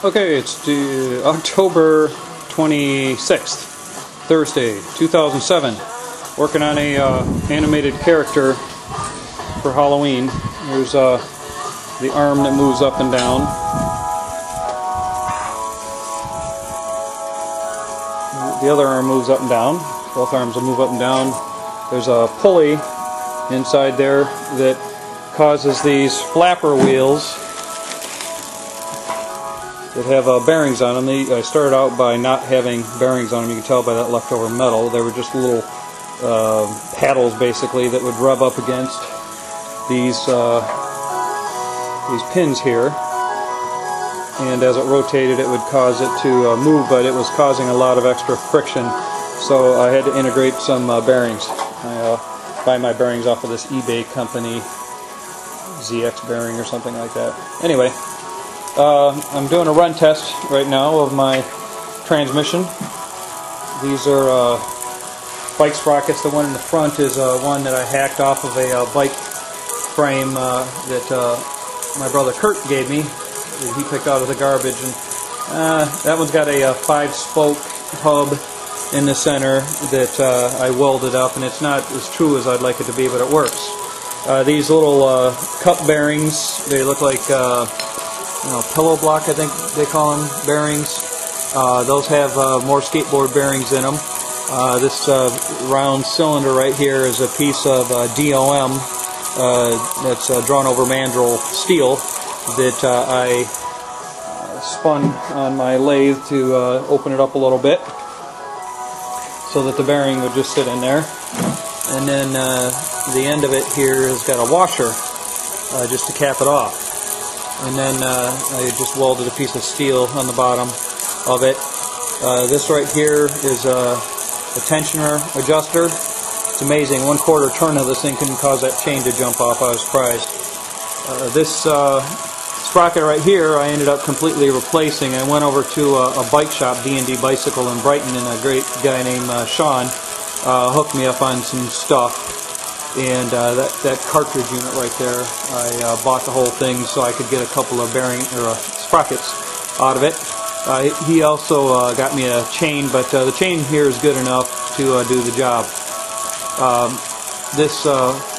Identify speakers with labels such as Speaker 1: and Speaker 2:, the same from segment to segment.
Speaker 1: Okay, it's October 26th, Thursday, 2007. Working on a animated character for Halloween. There's the arm that moves up and down. The other arm moves up and down. Both arms will move up and down. There's a pulley inside there that causes these flapper wheels that have bearings on them. I started out by not having bearings on them. You can tell by that leftover metal. They were just little paddles, basically, that would rub up against these pins here. And as it rotated, it would cause it to move, but it was causing a lot of extra friction. So I had to integrate some bearings. I buy my bearings off of this eBay company, ZX bearing or something like that. Anyway. I'm doing a run test right now of my transmission. These are bike sprockets. The one in the front is one that I hacked off of a bike frame that my brother Kurt gave me, that he picked out of the garbage. And that one's got a 5-spoke hub in the center that I welded up, and it's not as true as I'd like it to be, but it works. These little cup bearings, they look like pillow block, I think they call them, bearings. Those have more skateboard bearings in them. This round cylinder right here is a piece of DOM that's drawn over mandrel steel that I spun on my lathe to open it up a little bit so that the bearing would just sit in there. And then the end of it here has got a washer just to cap it off. And then I just welded a piece of steel on the bottom of it. This right here is a tensioner adjuster. It's amazing. 1/4 turn of this thing can cause that chain to jump off. I was surprised. This sprocket right here I ended up completely replacing. I went over to a bike shop, D&D Bicycle in Brighton, and a great guy named Sean hooked me up on some stuff. And that cartridge unit right there, I bought the whole thing so I could get a couple of sprockets out of it. He also got me a chain, but the chain here is good enough to do the job. This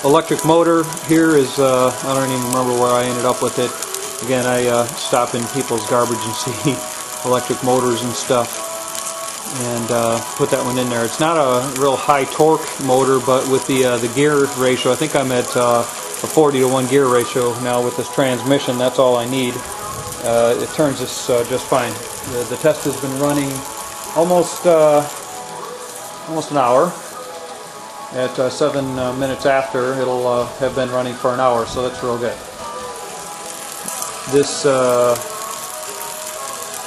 Speaker 1: electric motor here is, I don't even remember where I ended up with it. Again, I stop in people's garbage and see electric motors and stuff, and put that one in there. It's not a real high torque motor, but with the gear ratio, I think I'm at a 40-to-1 gear ratio now with this transmission. That's all I need. It turns this just fine. The test has been running almost an hour. At 7 minutes after, it'll have been running for an hour, so that's real good. This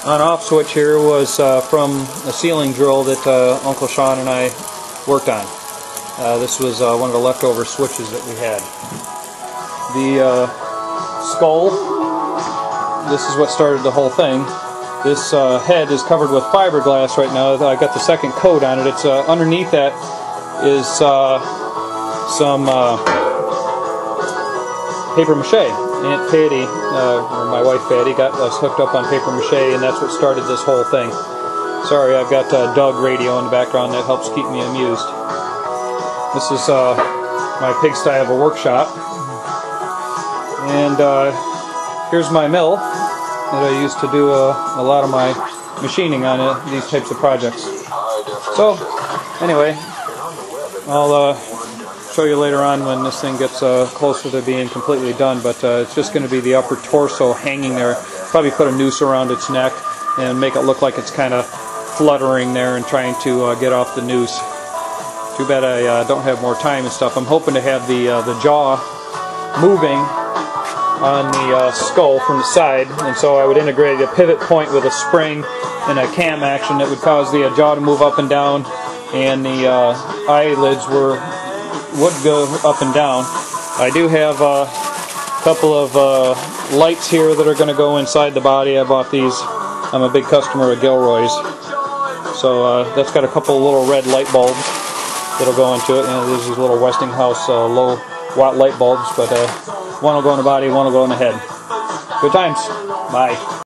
Speaker 1: on-off switch here was from a ceiling drill that Uncle Sean and I worked on. This was one of the leftover switches that we had. The skull, this is what started the whole thing. This head is covered with fiberglass right now. I got the second coat on it. It's underneath that is some paper mache. Aunt Patty, or my wife Patty, got us hooked up on paper mache, and that's what started this whole thing. Sorry, I've got Doug radio in the background that helps keep me amused. This is my pigsty of a workshop. And here's my mill that I used to do a lot of my machining on these types of projects. So, anyway, I'll show you later on when this thing gets closer to being completely done, but it's just going to be the upper torso hanging there. Probably put a noose around its neck and make it look like it's kind of fluttering there and trying to get off the noose. Too bad I don't have more time and stuff. I'm hoping to have the jaw moving on the skull from the side, and so I would integrate a pivot point with a spring and a cam action that would cause the jaw to move up and down, and the eyelids would go up and down. I do have a couple of lights here that are going to go inside the body. I bought these. I'm a big customer of Gilroy's. So that's got a couple of little red light bulbs that'll go into it. There's these little Westinghouse low watt light bulbs, but one will go in the body, one will go in the head. Good times. Bye.